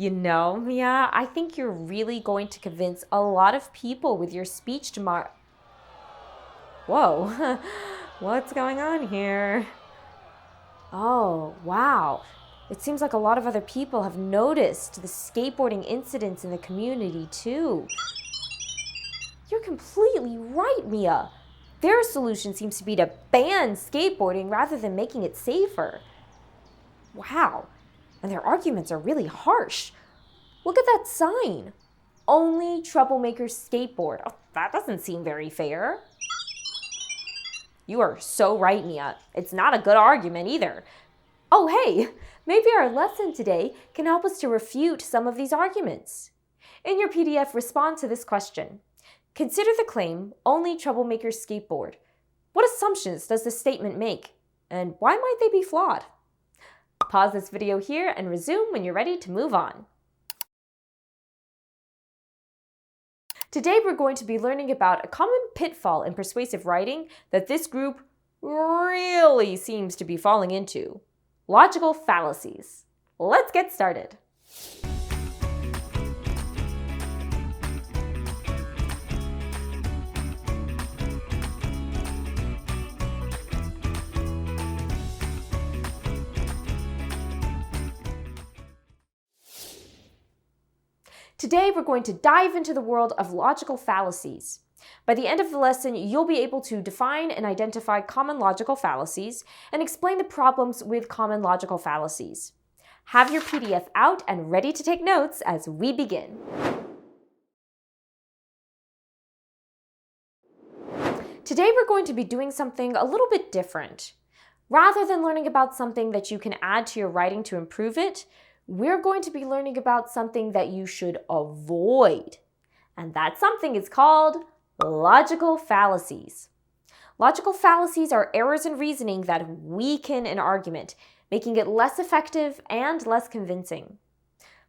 Mia, I think you're really going to convince a lot of people with your speech tomorrow. Whoa, what's going on here? Oh, wow. It seems like a lot of other people have noticed the skateboarding incidents in the community, too. You're completely right, Mia. Their solution seems to be to ban skateboarding rather than making it safer. Wow, and their arguments are really harsh. Look at that sign. Only troublemakers skateboard. Oh, that doesn't seem very fair. You are so right, Mia. It's not a good argument either. Oh, hey, maybe our lesson today can help us to refute some of these arguments. In your PDF, respond to this question. Consider the claim, only troublemakers skateboard. What assumptions does this statement make? And why might they be flawed? Pause this video here and resume when you're ready to move on. Today we're going to be learning about a common pitfall in persuasive writing that this group really seems to be falling into. Logical fallacies. Let's get started. Today, we're going to dive into the world of logical fallacies. By the end of the lesson, you'll be able to define and identify common logical fallacies and explain the problems with common logical fallacies. Have your PDF out and ready to take notes as we begin. Today, we're going to be doing something a little bit different. Rather than learning about something that you can add to your writing to improve it, we're going to be learning about something that you should avoid. And that something is called logical fallacies. Logical fallacies are errors in reasoning that weaken an argument, making it less effective and less convincing.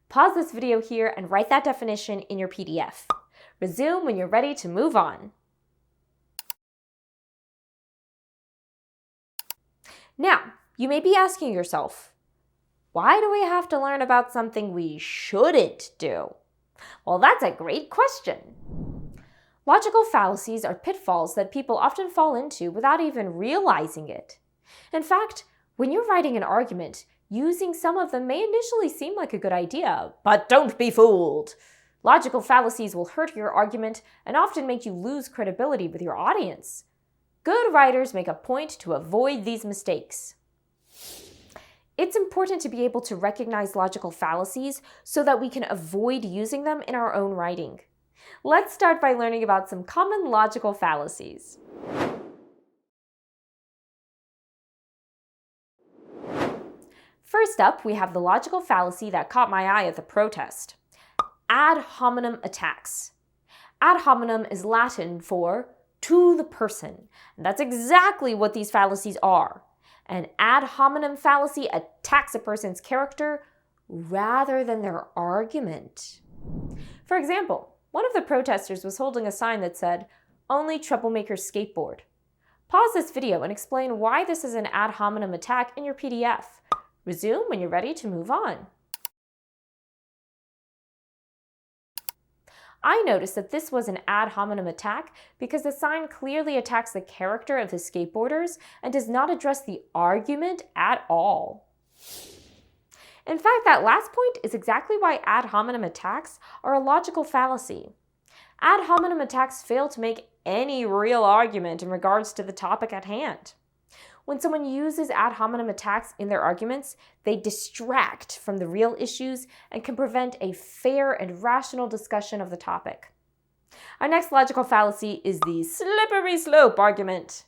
Pause this video here and write that definition in your PDF. Resume when you're ready to move on. Now, you may be asking yourself, why do we have to learn about something we shouldn't do? Well, that's a great question. Logical fallacies are pitfalls that people often fall into without even realizing it. In fact, when you're writing an argument, using some of them may initially seem like a good idea, but don't be fooled. Logical fallacies will hurt your argument and often make you lose credibility with your audience. Good writers make a point to avoid these mistakes. It's important to be able to recognize logical fallacies so that we can avoid using them in our own writing. Let's start by learning about some common logical fallacies. First up, we have the logical fallacy that caught my eye at the protest. Ad hominem attacks. Ad hominem is Latin for to the person. And that's exactly what these fallacies are. An ad hominem fallacy attacks a person's character rather than their argument. For example, one of the protesters was holding a sign that said, "Only troublemakers skateboard." Pause this video and explain why this is an ad hominem attack in your PDF. Resume when you're ready to move on. I noticed that this was an ad hominem attack because the sign clearly attacks the character of the skateboarders and does not address the argument at all. In fact, that last point is exactly why ad hominem attacks are a logical fallacy. Ad hominem attacks fail to make any real argument in regards to the topic at hand. When someone uses ad hominem attacks in their arguments, they distract from the real issues and can prevent a fair and rational discussion of the topic. Our next logical fallacy is the slippery slope argument.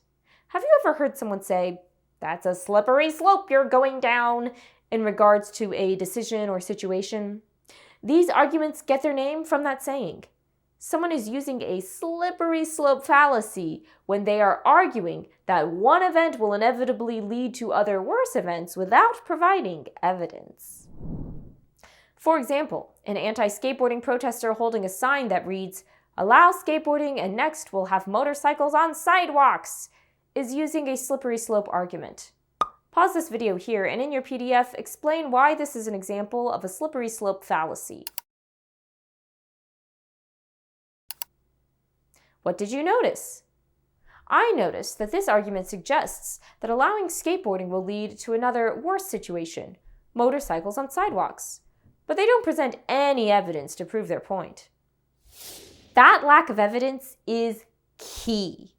Have you ever heard someone say, "That's a slippery slope you're going down," in regards to a decision or situation? These arguments get their name from that saying. Someone is using a slippery slope fallacy when they are arguing that one event will inevitably lead to other worse events without providing evidence. For example, an anti-skateboarding protester holding a sign that reads, "Allow skateboarding and next we'll have motorcycles on sidewalks," is using a slippery slope argument. Pause this video here and in your PDF, explain why this is an example of a slippery slope fallacy. What did you notice? I noticed that this argument suggests that allowing skateboarding will lead to another worse situation, motorcycles on sidewalks. But they don't present any evidence to prove their point. That lack of evidence is key.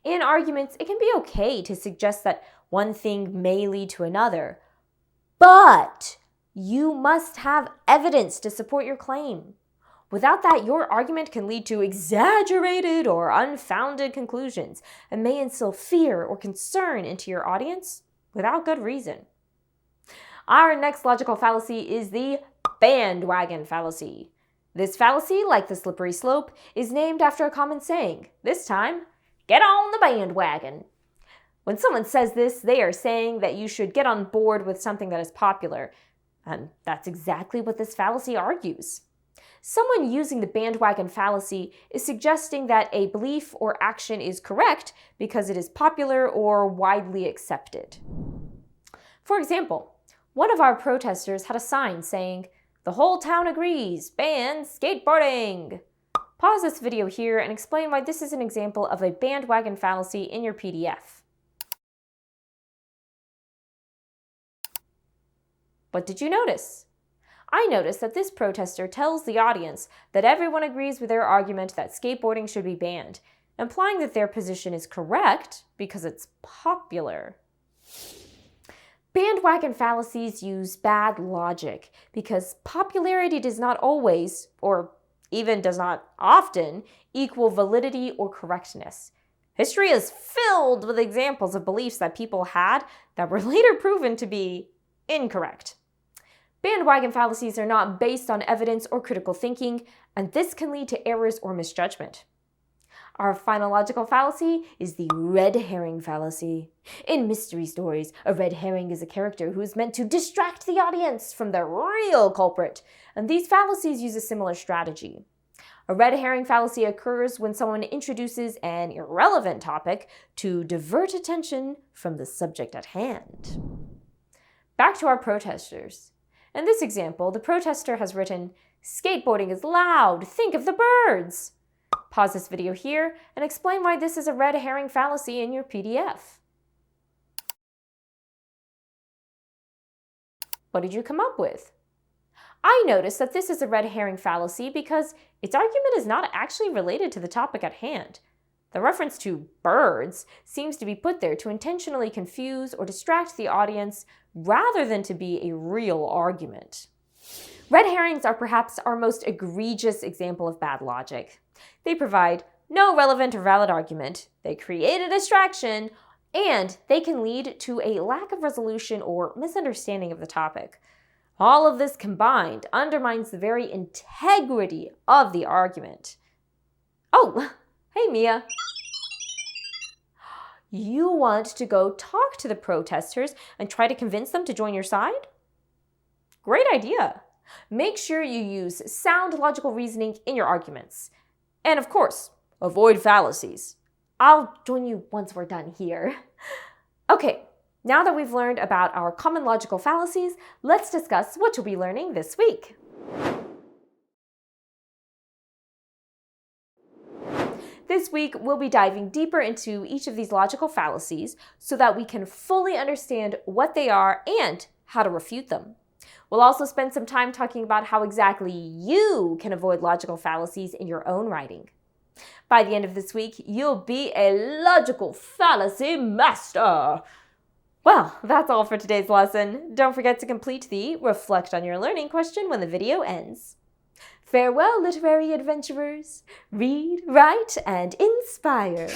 In arguments, it can be okay to suggest that one thing may lead to another, but you must have evidence to support your claim. Without that, your argument can lead to exaggerated or unfounded conclusions and may instill fear or concern into your audience without good reason. Our next logical fallacy is the bandwagon fallacy. This fallacy, like the slippery slope, is named after a common saying. This time, get on the bandwagon. When someone says this, they are saying that you should get on board with something that is popular. And that's exactly what this fallacy argues. Someone using the bandwagon fallacy is suggesting that a belief or action is correct because it is popular or widely accepted. For example, one of our protesters had a sign saying, "The whole town agrees, ban skateboarding." Pause this video here and explain why this is an example of a bandwagon fallacy in your PDF. What did you notice? I noticed that this protester tells the audience that everyone agrees with their argument that skateboarding should be banned, implying that their position is correct because it's popular. Bandwagon fallacies use bad logic because popularity does not always, or even does not often, equal validity or correctness. History is filled with examples of beliefs that people had that were later proven to be incorrect. Bandwagon fallacies are not based on evidence or critical thinking, and this can lead to errors or misjudgment. Our final logical fallacy is the red herring fallacy. In mystery stories, a red herring is a character who is meant to distract the audience from the real culprit, and these fallacies use a similar strategy. A red herring fallacy occurs when someone introduces an irrelevant topic to divert attention from the subject at hand. Back to our protesters. In this example, the protester has written, "Skateboarding is loud, think of the birds." Pause this video here and explain why this is a red herring fallacy in your PDF. What did you come up with? I noticed that this is a red herring fallacy because its argument is not actually related to the topic at hand. The reference to birds seems to be put there to intentionally confuse or distract the audience rather than to be a real argument. Red herrings are perhaps our most egregious example of bad logic. They provide no relevant or valid argument, they create a distraction, and they can lead to a lack of resolution or misunderstanding of the topic. All of this combined undermines the very integrity of the argument. Oh, hey Mia. You want to go talk to the protesters and try to convince them to join your side? Great idea. Make sure you use sound logical reasoning in your arguments. And of course, avoid fallacies. I'll join you once we're done here. Okay, now that we've learned about our common logical fallacies, let's discuss what you'll be learning this week. This week, we'll be diving deeper into each of these logical fallacies so that we can fully understand what they are and how to refute them. We'll also spend some time talking about how exactly you can avoid logical fallacies in your own writing. By the end of this week, you'll be a logical fallacy master. Well, that's all for today's lesson. Don't forget to complete the Reflect on Your Learning question when the video ends. Farewell, literary adventurers. Read, write, and inspire.